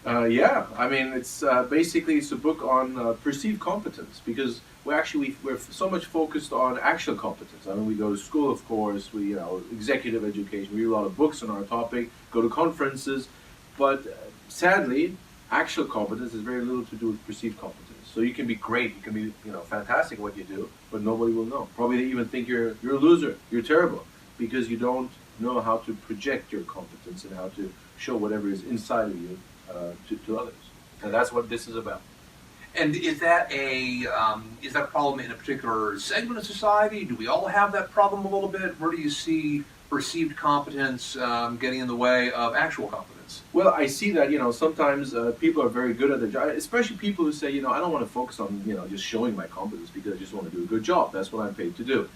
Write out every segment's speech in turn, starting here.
Yeah, I mean, it's basically it's a book on perceived competence because we're so much focused on actual competence. I mean, we go to school, of course, we executive education, we read a lot of books on our topic, go to conferences, but sadly, actual competence has very little to do with perceived competence. So you can be great, you can be fantastic at what you do, but nobody will know. Probably they even think you're a loser, you're terrible, because you don't know how to project your competence and how to show whatever is inside of you to others. And that's what this is about. And is that a problem in a particular segment of society? Do we all have that problem a little bit? Where do you see perceived competence getting in the way of actual competence? Well, I see that sometimes people are very good at their job, especially people who say I don't want to focus on just showing my competence because I just want to do a good job. That's what I'm paid to do.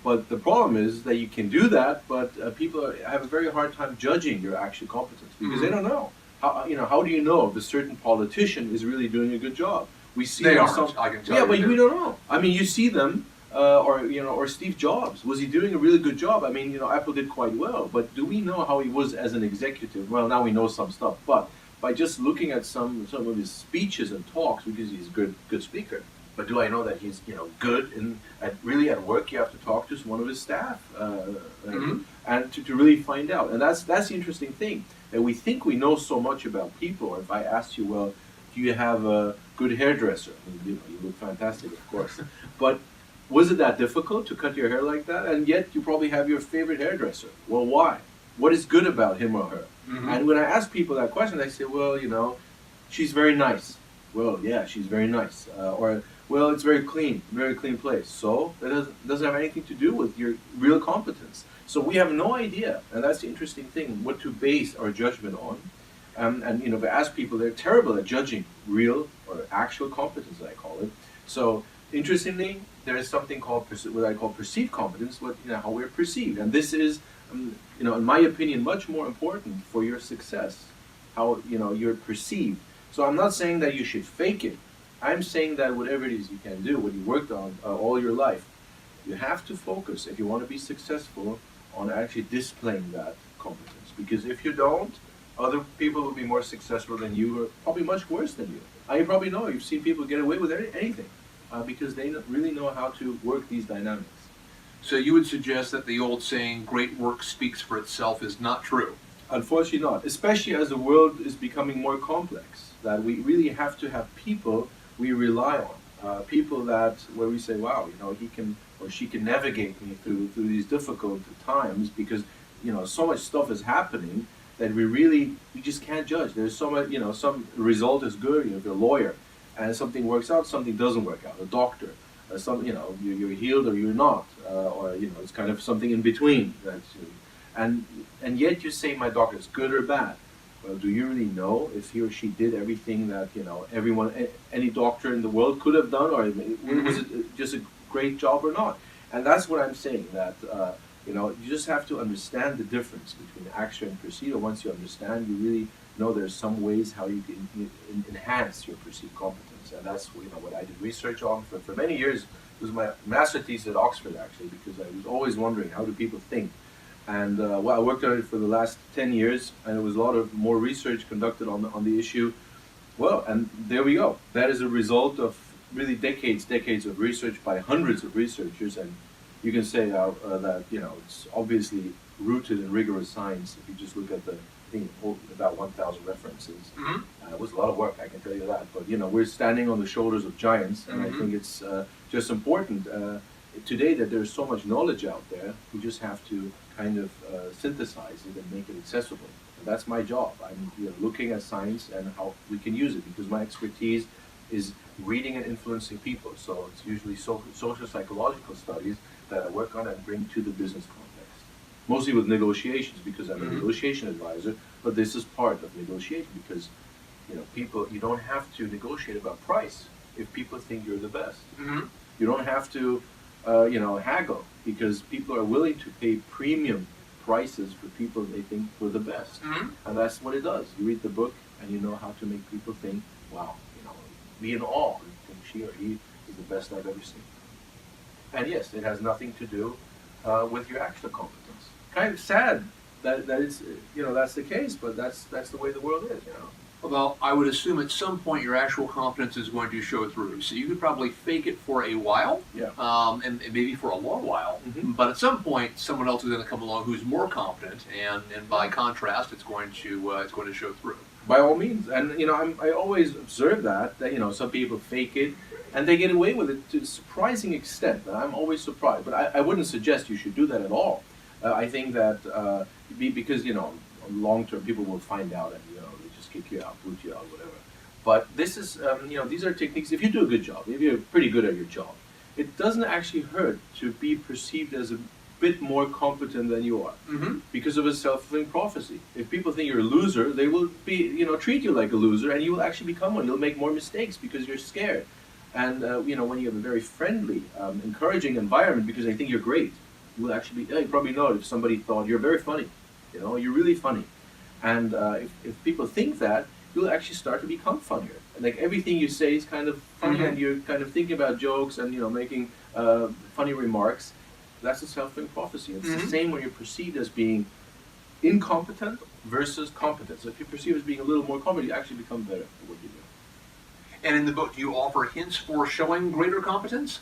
But the problem is that you can do that, but people have a very hard time judging your actual competence because they don't know. How do you know if a certain politician is really doing a good job? We see They them aren't. I can tell yeah, you. but we don't know. I mean, you see them, or Steve Jobs. Was he doing a really good job? I mean, Apple did quite well, but do we know how he was as an executive? Well, now we know some stuff, but by just looking at some of his speeches and talks, because he's a good speaker. But do I know that he's good at work? You have to talk to one of his staff and to really find out. And that's the interesting thing that we think we know so much about people. If I asked you, well, do you have a good hairdresser? I mean, you look fantastic, of course. But was it that difficult to cut your hair like that? And yet you probably have your favorite hairdresser. Well, why? What is good about him or her? And when I ask people that question, they say, well, she's very nice. Well, yeah, she's very nice. Or well, it's very clean place. So that doesn't have anything to do with your real competence. So we have no idea, and that's the interesting thing, what to base our judgment on. And if I ask people, they're terrible at judging real or actual competence, I call it. So interestingly, there is something called what I call perceived competence, how we're perceived, and this is, in my opinion, much more important for your success, how you're perceived. So I'm not saying that you should fake it. I'm saying that whatever it is you can do, what you worked on all your life, you have to focus if you want to be successful on actually displaying that competence. Because if you don't, other people will be more successful than you, or probably much worse than you. You probably know you've seen people get away with anything because they really know how to work these dynamics. So you would suggest that the old saying, great work speaks for itself, is not true? Unfortunately not, especially as the world is becoming more complex, that we really have to have people we rely on, people where we say, wow, he can or she can navigate me through these difficult times because, so much stuff is happening that we just can't judge. There's so much, some result is good, if you're a lawyer, and something works out, something doesn't work out, a doctor, you're healed or you're not, or, it's kind of something in between. And yet you say my doctor is good or bad. Well, do you really know if he or she did everything that any doctor in the world could have done, or was it just a great job or not? And that's what I'm saying. That you just have to understand the difference between actual and perceived. And once you understand, you really know there's some ways how you can enhance your perceived competence. And that's what I did research on for many years. It was my master thesis at Oxford actually, because I was always wondering how do people think. And I worked on it for the last 10 years, and there was a lot of more research conducted on the issue. Well, and there we go. That is a result of really decades of research by hundreds of researchers, and you can say that it's obviously rooted in rigorous science. If you just look at the thing, about 1,000 references, it was a lot of work, I can tell you that. But we're standing on the shoulders of giants, and I think it's just important today that there's so much knowledge out there. We just have to kind of synthesize it and make it accessible. And that's my job. I'm looking at science and how we can use it, because my expertise is reading and influencing people. So it's usually social psychological studies that I work on and bring to the business context. Mostly with negotiations, because I'm a negotiation advisor, but this is part of negotiation because you don't have to negotiate about price if people think you're the best. You don't have to haggle, because people are willing to pay premium prices for people they think were the best. And that's what it does. You read the book and you know how to make people think, wow, be in awe, and think she or he is the best I've ever seen. And yes, it has nothing to do with your actual competence. Kind of sad that it's, that's the case, but that's the way the world is, Well, I would assume at some point your actual competence is going to show through. So you could probably fake it for a while, Yeah. and maybe for a long while. Mhm. But at some point, someone else is going to come along who's more competent, and by contrast, it's going to show through. By all means, and I always observe that some people fake it, and they get away with it to a surprising extent. And I'm always surprised, but I wouldn't suggest you should do that at all. I think that because long term people will find out, and they just kick you out, boot you out, whatever. But this is these are techniques. If you do a good job, if you're pretty good at your job, it doesn't actually hurt to be perceived as a bit more competent than you are, Mm-hmm. because of a self-fulfilling prophecy. If people think you're a loser, they will treat you like a loser, and you will actually become one. You'll make more mistakes because you're scared. And when you have a very friendly, encouraging environment, because they think you're great, you will actually be. You probably know if somebody thought you're very funny, you're really funny, and if people think that, you'll actually start to become funnier. Like everything you say is kind of funny, Mhm. and you're kind of thinking about jokes and making funny remarks. That's a self-fulfilling prophecy. It's the Mhm. same when you're perceived as being incompetent versus competent. So if you're perceived as being a little more competent, you actually become better at what you do. And in the book, do you offer hints for showing greater competence?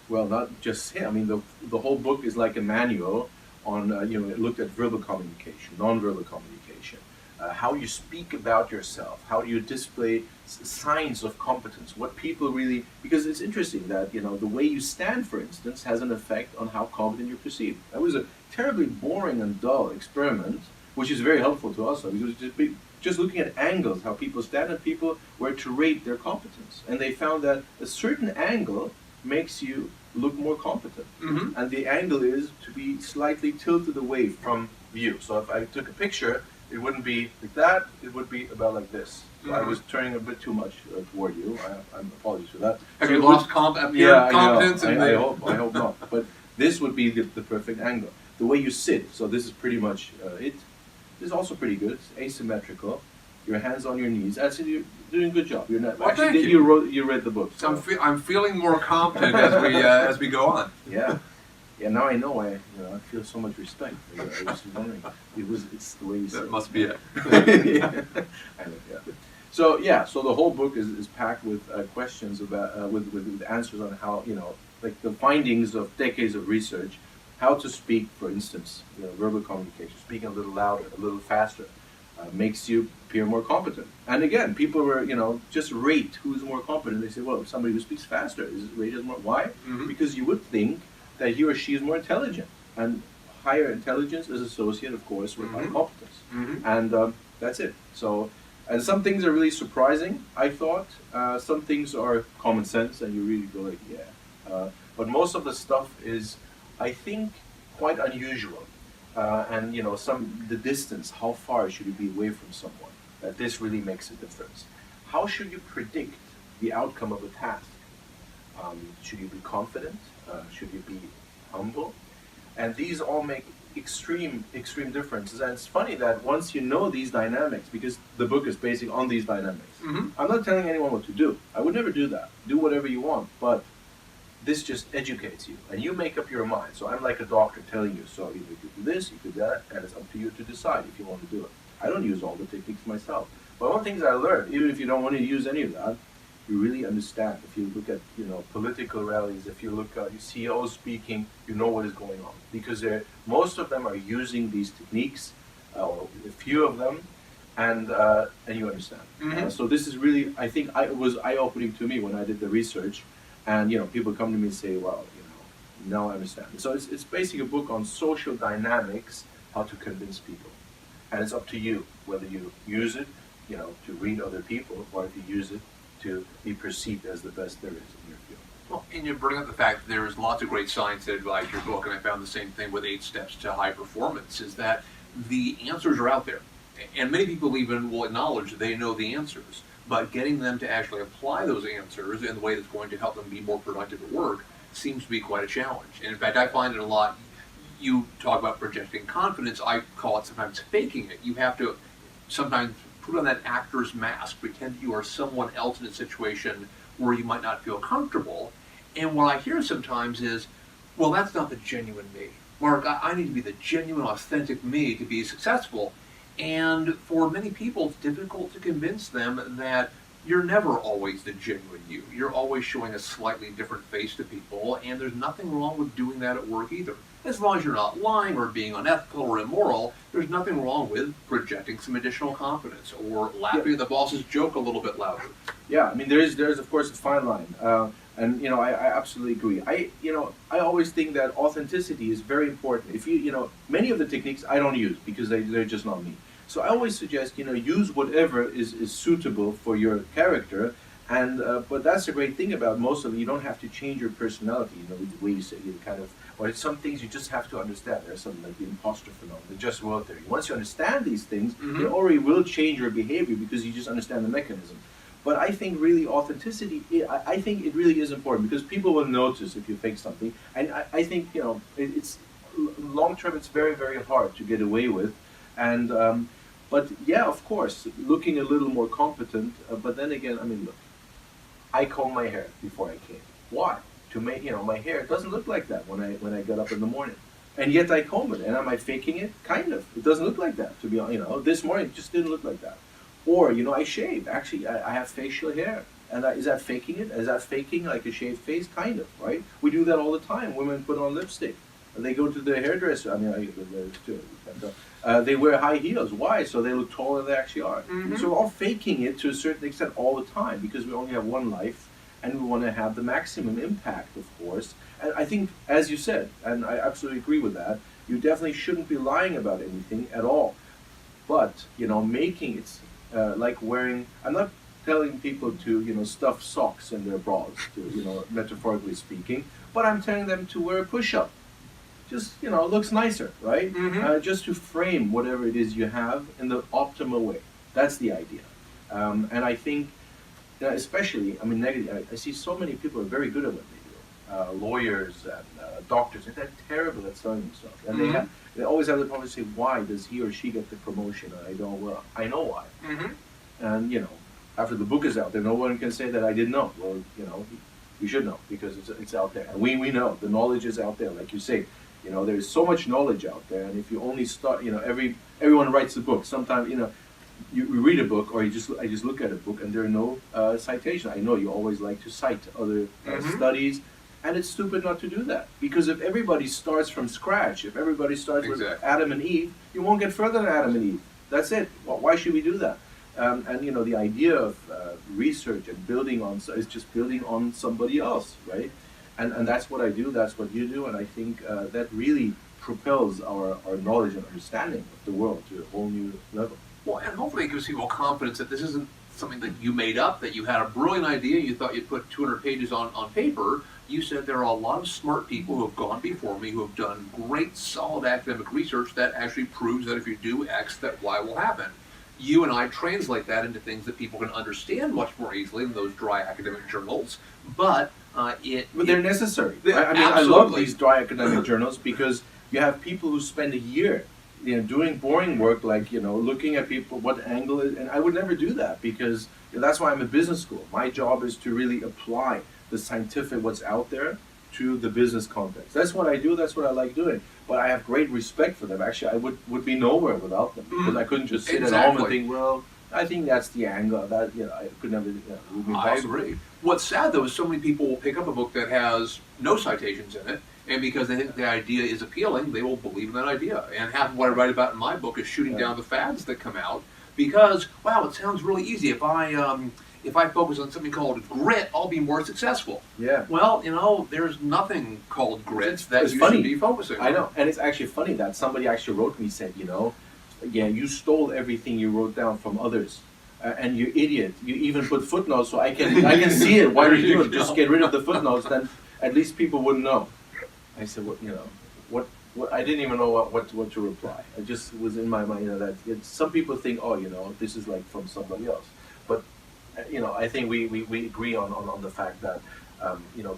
Well, not just him. I mean, the whole book is like a manual on, it looked at verbal communication, nonverbal communication, how you speak about yourself, how do you display signs of competence, what people really, because it's interesting that, the way you stand, for instance, has an effect on how competent you're perceived. That was a terribly boring and dull experiment, which is very helpful to us, because just looking at angles, how people stand, and people were to rate their competence. And they found that a certain angle makes you look more competent. Mm-hmm. And the angle is to be slightly tilted away from view. So if I took a picture, it wouldn't be like that, it would be about like this. So I was turning a bit too much toward you. I'm apologies for that. Have So you it lost would- competence? I know. I hope not. But this would be the perfect angle. The way you sit, so this is pretty much it. This is also pretty good. It's asymmetrical. Your hands on your knees. Actually, you're doing a good job. You're not. Well, actually, thank you. you read the book. So So. I'm feeling more competent as we go on. Yeah. Yeah, now I know. I feel so much respect. I was wondering. It's the way you say That it. must be it. Yeah. I know, yeah. So the whole book is packed with questions about with answers on how like the findings of decades of research, how to speak, for instance, verbal communication, speaking a little louder, a little faster, makes you appear more competent. And again, people were just rate who's more competent. They say, well, if somebody who speaks faster is rated as more. Why? Mhm. Because you would think that he or she is more intelligent, and higher intelligence is associated, of course, with higher Mhm. competence. Mm-hmm. And that's it. So, and some things are really surprising, I thought. Some things are common sense, and you really go like, yeah. But most of the stuff is, I think, quite unusual. And the distance, how far should you be away from someone? That this really makes a difference. How should you predict the outcome of a task? Should you be confident? Should you be humble? And these all make extreme differences. And it's funny that once you know these dynamics, because the book is based on these dynamics, Mm-hmm. I'm not telling anyone what to do. I would never do that. Do whatever you want, but this just educates you, and you make up your mind. So I'm like a doctor telling you, so you could do this, you could do that, and it's up to you to decide if you want to do it. I don't use all the techniques myself. But one of the things I learned, even if you don't want to use any of that, you really understand. If you look at political rallies, if you look at CEOs speaking, you know what is going on, because most of them are using these techniques, or a few of them, and you understand. Mhm. So this is really, I think, it was eye-opening to me when I did the research, and people come to me and say, "Well, now I understand." So it's basically a book on social dynamics, how to convince people, and it's up to you whether you use it, to read other people, or if you use it to be perceived as the best there is in your field. Well, and you bring up the fact that there's lots of great science that advise your book, and I found the same thing with 8 Steps to High Performance, is that the answers are out there. And many people even will acknowledge they know the answers, but getting them to actually apply those answers in the way that's going to help them be more productive at work seems to be quite a challenge. And in fact, I find it a lot. You talk about projecting confidence, I call it sometimes faking it. You have to sometimes put on that actor's mask, pretend you are someone else in a situation where you might not feel comfortable. And what I hear sometimes is, well, that's not the genuine me. Mark, I need to be the genuine, authentic me to be successful. And for many people, it's difficult to convince them that you're never always the genuine you. You're always showing a slightly different face to people, and there's nothing wrong with doing that at work either. As long as you're not lying or being unethical or immoral, there's nothing wrong with projecting some additional confidence or laughing at the boss's joke a little bit louder. Yeah, I mean, there's of course a fine line, and I absolutely agree. I always think that authenticity is very important. If many of the techniques I don't use because they're just not me. So I always suggest use whatever is suitable for your character, and but that's the great thing about most of it. You don't have to change your personality. The way you say or some things you just have to understand. There's something like the imposter phenomenon, the just world theory. Once you understand these things, it already will change your behavior because you just understand the mechanism. But I think really authenticity, I think it really is important because people will notice if you fake something. And I think, it's long term, it's very, very hard to get away with. And, but yeah, of course, looking a little more competent. But then again, I mean, look, I comb my hair before I came. Why? To make, my hair doesn't look like that when I get up in the morning. And yet I comb it. And am I faking it? Kind of. It doesn't look like that, to be honest. This morning it just didn't look like that. Or, I shave. Actually, I have facial hair. And is that faking it? Is that faking like a shaved face? Kind of, right? We do that all the time. Women put on lipstick. They go to the hairdresser. I mean, they wear high heels. Why? So they look taller than they actually are. Mm-hmm. So we're all faking it to a certain extent all the time because we only have one life and we want to have the maximum impact, of course. And I think, as you said, and I absolutely agree with that, you definitely shouldn't be lying about anything at all. But, making it... like wearing, I'm not telling people to, stuff socks in their bras, metaphorically speaking, but I'm telling them to wear a push-up. Just, it looks nicer, right? Mm-hmm. Just to frame whatever it is you have in the optimal way. That's the idea. And I think, especially, I mean, I see so many people are very good at what they do. Lawyers and doctors, and they're terrible at selling themselves. And they always have the problem to say, why does he or she get the promotion? And I go, well, I know why. Mm-hmm. And, after the book is out there, no one can say that I didn't know. Well, you should know because it's out there. And we know. The knowledge is out there. Like you say, there's so much knowledge out there. And if you only start, everyone writes a book. Sometimes, you read a book or I just look at a book and there are no citations. I know you always like to cite other studies. And it's stupid not to do that. Because if everybody starts from scratch, if everybody starts with Adam and Eve, you won't get further than Adam and Eve. That's it. Well, why should we do that? And the idea of research and building on is just building on somebody else, right? And that's what I do, that's what you do, and I think that really propels our knowledge and understanding of the world to a whole new level. Well, and hopefully it gives people confidence that this isn't something that you made up, that you had a brilliant idea, you thought you'd put 200 pages on paper. You said there are a lot of smart people who have gone before me who have done great, solid academic research that actually proves that if you do X, that Y will happen. You and I translate that into things that people can understand much more easily than those dry academic journals, but they're necessary. I love these dry academic journals because you have people who spend a year doing boring work like, looking at people, what angle is, and I would never do that because that's why I'm in business school. My job is to really apply the scientific, what's out there, to the business context. That's what I do, that's what I like doing. But I have great respect for them. Actually, I would be nowhere without them because I couldn't just sit at home and think, well, I think that's the angle. That I could never, it would be impossible. I agree. What's sad, though, is so many people will pick up a book that has no citations in it, and because they think the idea is appealing, they will believe in that idea. And half of what I write about in my book is shooting down the fads that come out because, wow, it sounds really easy. If I focus on something called grit, I'll be more successful. Yeah. Well, there's nothing called grit that you should be focusing on. I know, and it's actually funny that somebody actually wrote me, said, you stole everything you wrote down from others. And you idiot, you even put footnotes so I can see it. Why do you do it? Just get rid of the footnotes, then at least people wouldn't know. I said, what I didn't even know what to reply. It just was in my mind, that some people think, this is like from somebody else. But, I think we agree on the fact that,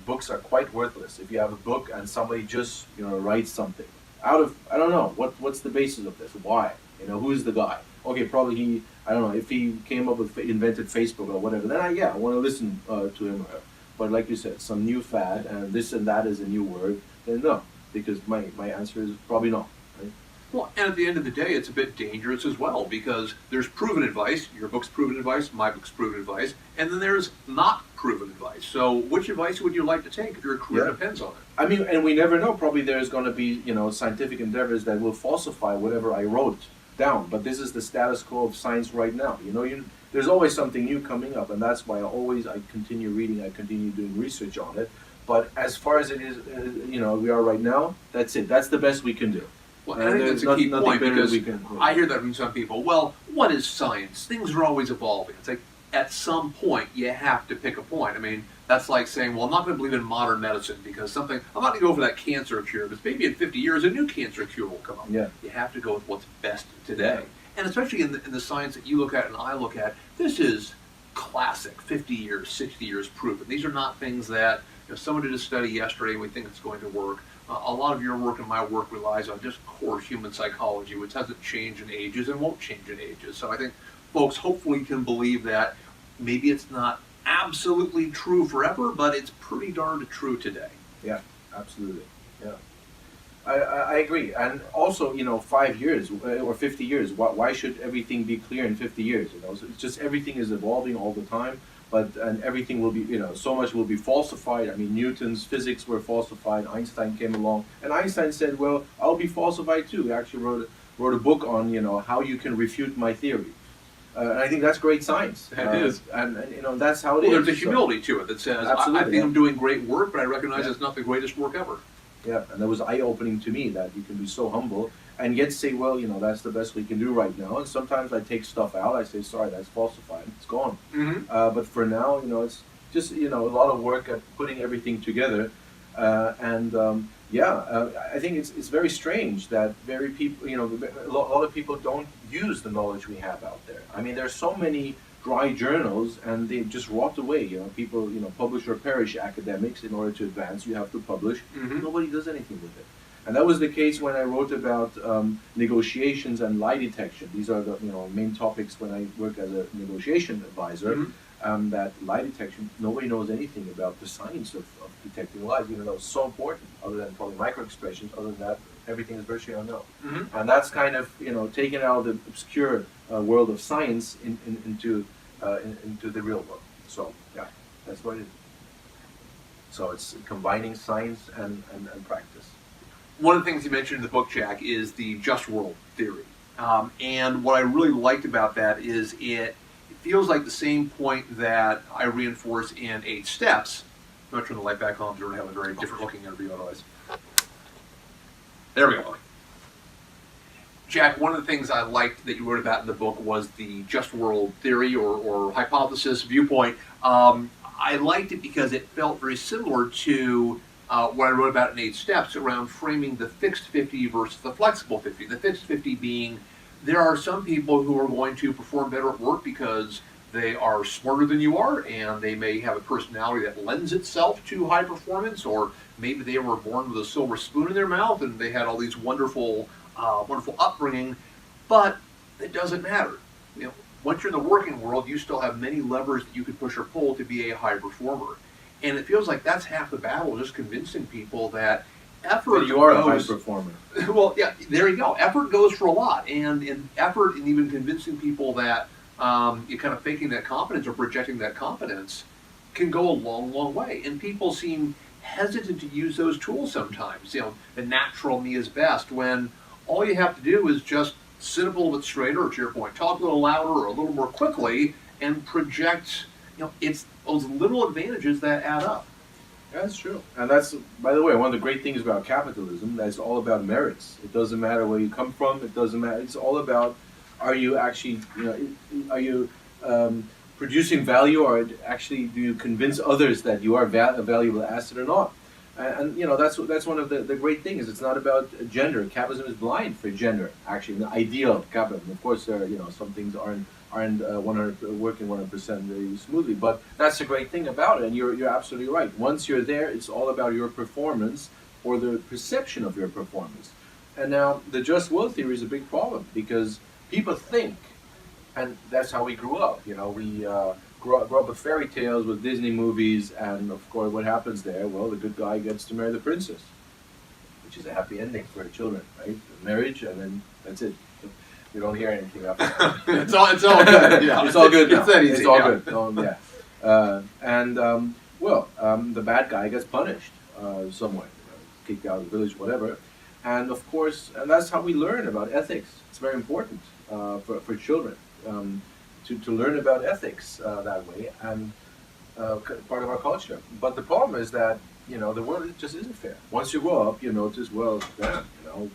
books are quite worthless. If you have a book and somebody just, writes something out of, I don't know, what's the basis of this? Why? Who's the guy? Okay, probably I don't know, if he came up with, invented Facebook or whatever, then I want to listen to him or her. But like you said, some new fad and this and that is a new word, then no, because my answer is probably not. Right? Well, and at the end of the day, it's a bit dangerous as well because there's proven advice. Your book's proven advice, my book's proven advice, and then there's not proven advice. So, which advice would you like to take if your career depends on it? I mean, and we never know. Probably there's going to be, scientific endeavors that will falsify whatever I wrote down. But this is the status quo of science right now. There's always something new coming up, and that's why I continue reading, I continue doing research on it. But as far as it is, we are right now, that's it. That's the best we can do. Well, I think that's a key point because I hear that from some people. Well, what is science? Things are always evolving. It's like at some point you have to pick a point. I mean, that's like saying, well, I'm not going to believe in modern medicine because I'm not going to go for that cancer cure, but maybe in 50 years a new cancer cure will come up. Yeah. You have to go with what's best today. And especially in the science that you look at and I look at, this is classic, 50 years, 60 years proven. These are not things that someone did a study yesterday and we think it's going to work. A lot of your work and my work relies on just core human psychology, which hasn't changed in ages and won't change in ages. So I think folks hopefully can believe that maybe it's not absolutely true forever, but it's pretty darn true today. Yeah, absolutely. Yeah. I agree. And also, 5 years or 50 years, why should everything be clear in 50 years? So it's just everything is evolving all the time. And everything will be, so much will be falsified. I mean, Newton's physics were falsified. Einstein came along, and Einstein said, "Well, I'll be falsified too." He actually wrote a book on, how you can refute my theory. And I think that's great science. It is, and that's how it is. There's a humility to it that says, "I think I'm doing great work, but I recognize it's not the greatest work ever." Yeah, and that was eye-opening to me that you can be so humble and yet say, well, that's the best we can do right now. And sometimes I take stuff out. I say, sorry, that's falsified. It's gone. Mm-hmm. But for now, it's just, a lot of work at putting everything together. I think it's very strange that a lot of people don't use the knowledge we have out there. I mean, there's so many dry journals, and they just rot away. People, publish or perish academics. In order to advance, you have to publish. Mm-hmm. Nobody does anything with it. And that was the case when I wrote about negotiations and lie detection. These are the main topics when I work as a negotiation advisor. Mm-hmm. That lie detection, nobody knows anything about the science of detecting lies, even though it's so important, other than probably micro-expressions. Other than that, everything is virtually unknown. Mm-hmm. And that's kind of, taken out of the obscure world of science into the real world. So, yeah, that's what it is. So it's combining science and practice. One of the things you mentioned in the book, Jack, is the just world theory. And what I really liked about that is it feels like the same point that I reinforce in 8 Steps. I'm going to turn the light back on to have a very different looking interview otherwise. There we go. Jack, one of the things I liked that you wrote about in the book was the just world theory or hypothesis viewpoint. I liked it because it felt very similar to what I wrote about in 8 Steps around framing the fixed 50 versus the flexible 50. The fixed 50 being there are some people who are going to perform better at work because they are smarter than you are, and they may have a personality that lends itself to high performance, or maybe they were born with a silver spoon in their mouth and they had all these wonderful upbringing, but it doesn't matter. Once you're in the working world, you still have many levers that you could push or pull to be a high performer. And it feels like that's half the battle, just convincing people that effort you are a high performer. Well, yeah, there you go. Effort goes for a lot, and effort in even convincing people that you're kind of faking that competence or projecting that competence can go a long, long way. And people seem hesitant to use those tools sometimes. The natural me is best, when all you have to do is just sit up a little bit straighter, to your point, talk a little louder or a little more quickly, and project. It's those little advantages that add up. That's true. And that's, by the way, one of the great things about capitalism, that's all about merits. It doesn't matter where you come from. It doesn't matter. It's all about, are you actually, are you producing value, or actually do you convince others that you are a valuable asset or not? And that's one of the great things. It's not about gender. Capitalism is blind for gender, actually, the ideal of capitalism. Of course, there are, some things aren't working 100% very smoothly, but that's the great thing about it, and you're absolutely right. Once you're there, it's all about your performance or the perception of your performance. And now the just world theory is a big problem, because people think, and that's how we grew up. We grew up with fairy tales, with Disney movies, and of course what happens there? Well, the good guy gets to marry the princess, which which is a happy ending for children, right? Marriage, and then that's it. You don't hear anything after that. It's all good. Yeah. It's all good now. It's that easy. It's all yeah. good. The bad guy gets punished somewhere, kicked out of the village, whatever. And of course, and that's how we learn about ethics. It's very important for children to learn about ethics that way, and part of our culture. But the problem is that the world just isn't fair. Once you grow up, you notice, well, damn,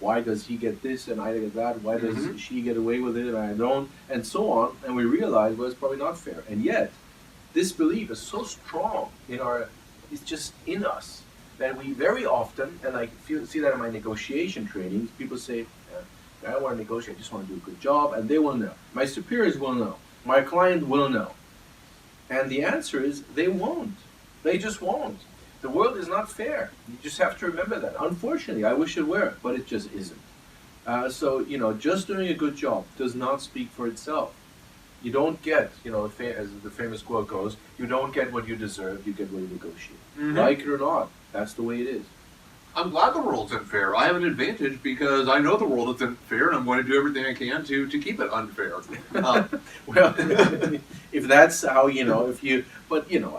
why does he get this and I get that? Why does she get away with it and I don't? And so on. And we realize, well, it's probably not fair. And yet, this belief is so strong it's just in us that we very often, and I see that in my negotiation trainings, people say, I don't want to negotiate, I just want to do a good job, and they will know. My superiors will know. My client will know. And the answer is, they won't. They just won't. The world is not fair. You just have to remember that. Unfortunately, I wish it were, but it just isn't. Just doing a good job does not speak for itself. You don't get, as the famous quote goes, you don't get what you deserve, you get what you negotiate. Like it or not, that's the way it is. I'm glad the world isn't fair. I have an advantage because I know the world isn't fair, and I'm going to do everything I can to keep it unfair. Well, if that's how, I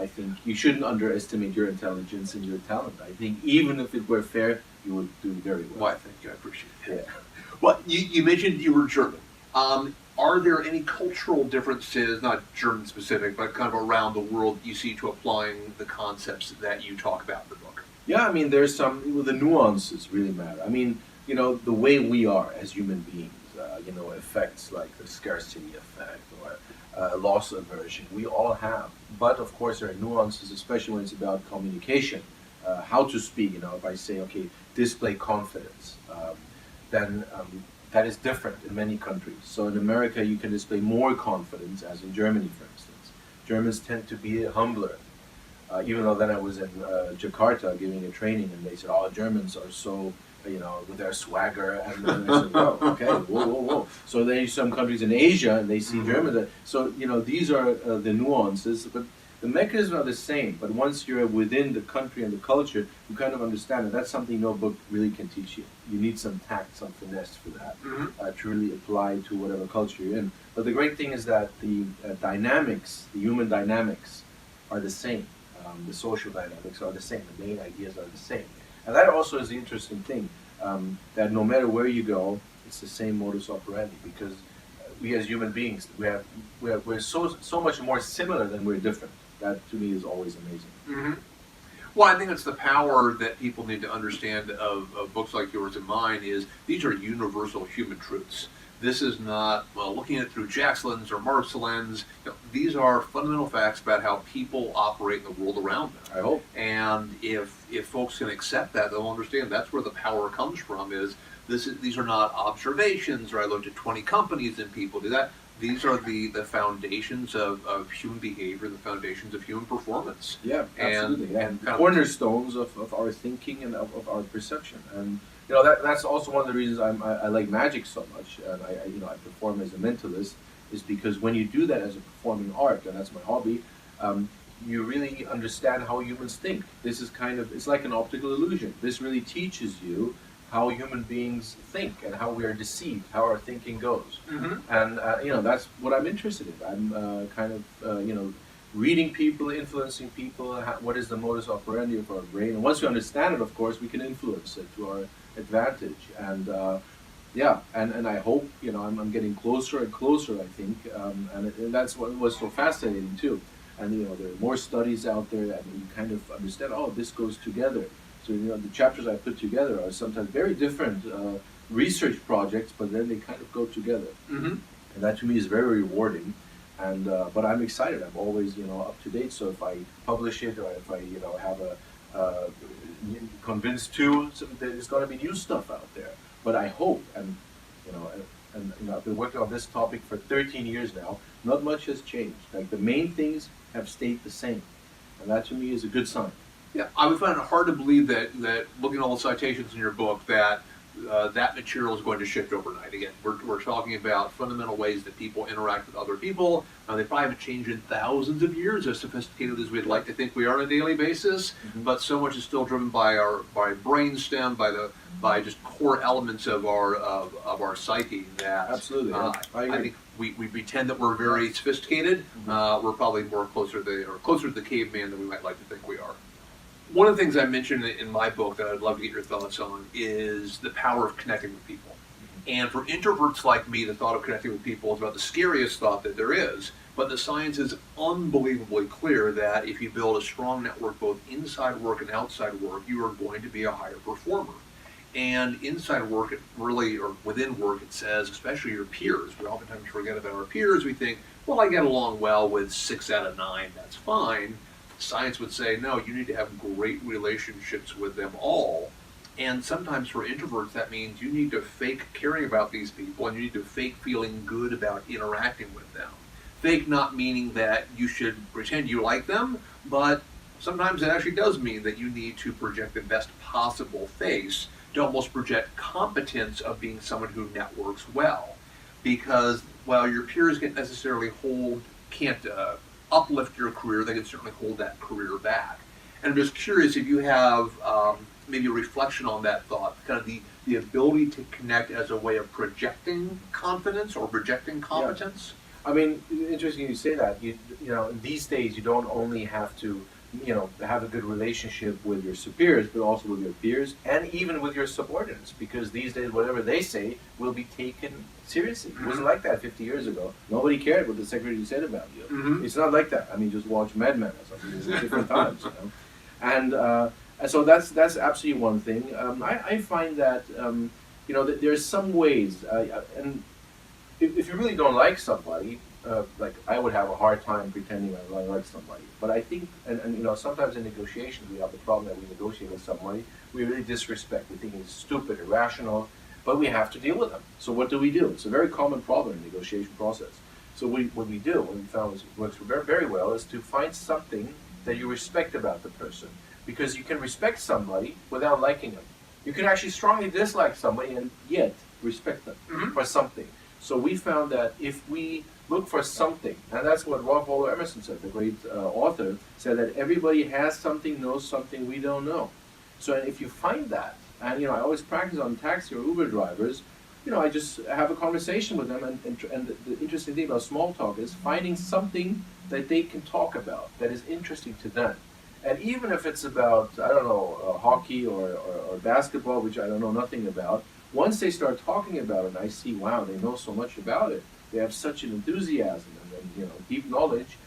think you shouldn't underestimate your intelligence and your talent. I think even if it were fair, you would do very well. Why, thank you. I appreciate it. Yeah. Well, you mentioned you were German. Are there any cultural differences, not German specific, but kind of around the world you see to applying the concepts that you talk about in the book? Yeah, I mean, there's the nuances really matter. I mean, the way we are as human beings, effects like the scarcity effect or loss aversion, we all have. But of course, there are nuances, especially when it's about communication, how to speak. If I say, okay, display confidence, then that is different in many countries. So in America, you can display more confidence, as in Germany, for instance. Germans tend to be humbler. Even though then I was in Jakarta giving a training, and they said, "Oh, Germans are so, with their swagger." And then I said, "Oh, okay, whoa." So there's some countries in Asia, and they see Germans. So these are the nuances, but the mechanisms are the same. But once you're within the country and the culture, you kind of understand it. That's something no book really can teach you. You need some tact, some finesse for that to really apply to whatever culture you're in. But the great thing is that the dynamics, the human dynamics, are the same. The social dynamics are the same. The main ideas are the same. And that also is the interesting thing, that no matter where you go, it's the same modus operandi, because we as human beings, we're so much more similar than we're different. That to me is always amazing. Well, I think it's the power that people need to understand of books like yours and mine is these are universal human truths. This is not, looking at it through Jack's lens or Marc's lens. These are fundamental facts about how people operate in the world around them. I hope. And if folks can accept that, they'll understand that's where the power comes from. These are not observations, or I looked at 20 companies and people do that. These are the foundations of human behavior, the foundations of human performance. Yeah, absolutely. And cornerstones of our thinking and of our perception. And that's also one of the reasons I like magic so much, and I perform as a mentalist, is because when you do that as a performing art, and that's my hobby, you really understand how humans think. This is it's like an optical illusion. This really teaches you how human beings think and how we are deceived, how our thinking goes. And that's what I'm interested in. I'm reading people, influencing people. What is the modus operandi of our brain? And once we understand it, of course, we can influence it to our advantage. And and I hope I'm getting closer and closer. I think, and that's what was so fascinating too. And there are more studies out there, and you kind of understand. Oh, this goes together. So the chapters I put together are sometimes very different research projects, but then they kind of go together. And that to me is very rewarding. And but I'm excited. I'm always up to date. So if I publish it, or if I have a convinced too, there's going to be new stuff out there. But I hope, and I've been working on this topic for 13 years now. Not much has changed. Like the main things have stayed the same, and that to me is a good sign. Yeah, I would find it hard to believe that looking at all the citations in your book, that that material is going to shift overnight. Again, we're talking about fundamental ways that people interact with other people. They probably haven't changed in thousands of years, as sophisticated as we'd like to think we are on a daily basis. But so much is still driven by our brainstem, by the by just core elements of our psyche that Absolutely, yeah. I agree. think we pretend that we're very sophisticated. We're probably more closer to the caveman than we might like to think we are. One of the things I mentioned in my book that I'd love to get your thoughts on is the power of connecting with people. And for introverts like me, the thought of connecting with people is about the scariest thought that there is. But the science is unbelievably clear that if you build a strong network both inside work and outside work, you are going to be a higher performer. And inside work, or within work, it says, especially your peers. We oftentimes forget about our peers. We think, well, I get along well with 6 out of 9. That's fine. Science would say, no, you need to have great relationships with them all. And sometimes for introverts, that means you need to fake caring about these people, and you need to fake feeling good about interacting with them. Fake not meaning that you should pretend you like them, but sometimes it actually does mean that you need to project the best possible face to almost project competence of being someone who networks well. Because while your peers can't uplift your career, they can certainly hold that career back. And I'm just curious if you have maybe a reflection on that thought, kind of the ability to connect as a way of projecting confidence or projecting competence. I mean, interesting you say that. You know, these days you don't only have to, have a good relationship with your superiors, but also with your peers and even with your subordinates. Because these days, whatever they say will be taken seriously. It wasn't like that 50 years ago. Nobody cared what the secretary said about you. It's not like that. I mean, just watch Mad Men or something. It's different times, And so that's absolutely one thing. I find that that there's some ways, and if you really don't like somebody, like I would have a hard time pretending I really like somebody. But I think, and sometimes in negotiations we have the problem that we negotiate with somebody, we really disrespect. We think it's stupid, irrational, but we have to deal with them. So what do we do? It's a very common problem in the negotiation process. So what we found works very, very well, is to find something that you respect about the person. Because you can respect somebody without liking them. You can actually strongly dislike somebody and yet respect them for something. So we found that if we look for something, and that's what Ralph Waldo Emerson said, the great author, said that everybody has something, knows something we don't know. So if you find that, and I always practice on taxi or Uber drivers, I just have a conversation with them, and the interesting thing about small talk is finding something that they can talk about that is interesting to them. And even if it's about, I don't know, hockey or basketball, which I don't know nothing about, once they start talking about it, and I see, wow, they know so much about it, they have such an enthusiasm and deep knowledge,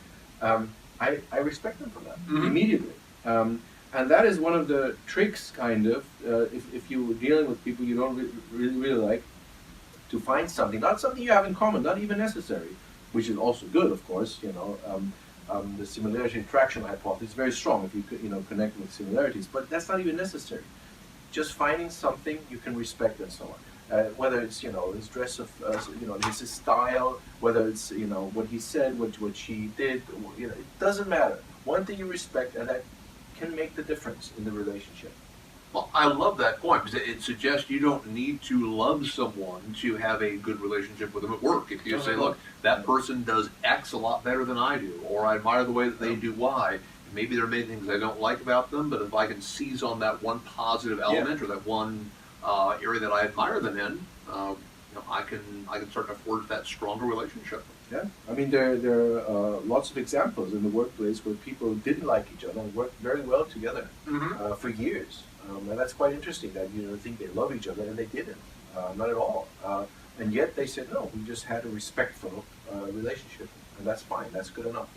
I respect them for that immediately. And that is one of the tricks, kind of, if you're dealing with people you don't really like, to find something, not something you have in common, not even necessary, which is also good, of course, the similarity attraction hypothesis is very strong if you connect with similarities, but that's not even necessary. Just finding something you can respect and so on. Whether it's his dress of his style, whether it's what he said, what she did, it doesn't matter. One thing you respect, and that can make the difference in the relationship. Well, I love that point because it suggests you don't need to love someone to have a good relationship with them at work. If you say, look, that person does X a lot better than I do, or I admire the way that they do Y, maybe there are many things I don't like about them, but if I can seize on that one positive element or that one area that I admire them in, I can start to forge that stronger relationship. Yeah, I mean there are lots of examples in the workplace where people didn't like each other and worked very well together for years. And that's quite interesting that think they love each other and they didn't, not at all. And yet they said no, we just had a respectful relationship, and that's fine. That's good enough.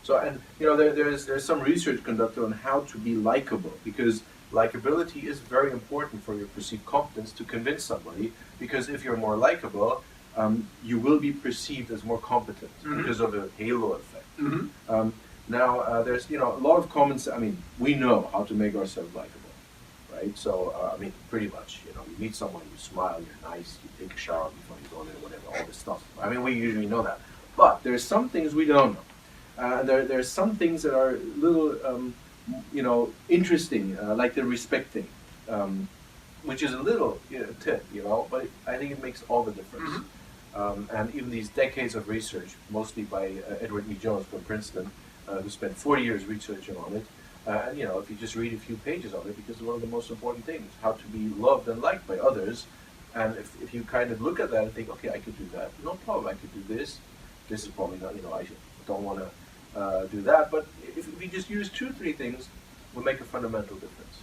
So and there's some research conducted on how to be likable, because likability is very important for your perceived competence to convince somebody. Because if you're more likable, you will be perceived as more competent because of the halo effect. Now there's a lot of comments. I mean, we know how to make ourselves likable. Right? So, I mean, pretty much, you meet someone, you smile, you're nice, you take a shower before you go in, whatever, all this stuff. I mean, we usually know that. But there's some things we don't know. There's some things that are a little, interesting, like the respect thing, which is a little tip, but I think it makes all the difference. And even these decades of research, mostly by Edward E. Jones from Princeton, who spent 40 years researching on it, And you know, if you just read a few pages of it, because it's one of the most important things, how to be loved and liked by others. And if you kind of look at that and think, okay, I could do that, no problem, I could do this. This is probably not, you know, don't want to do that. But if we just use two, three things, will make a fundamental difference.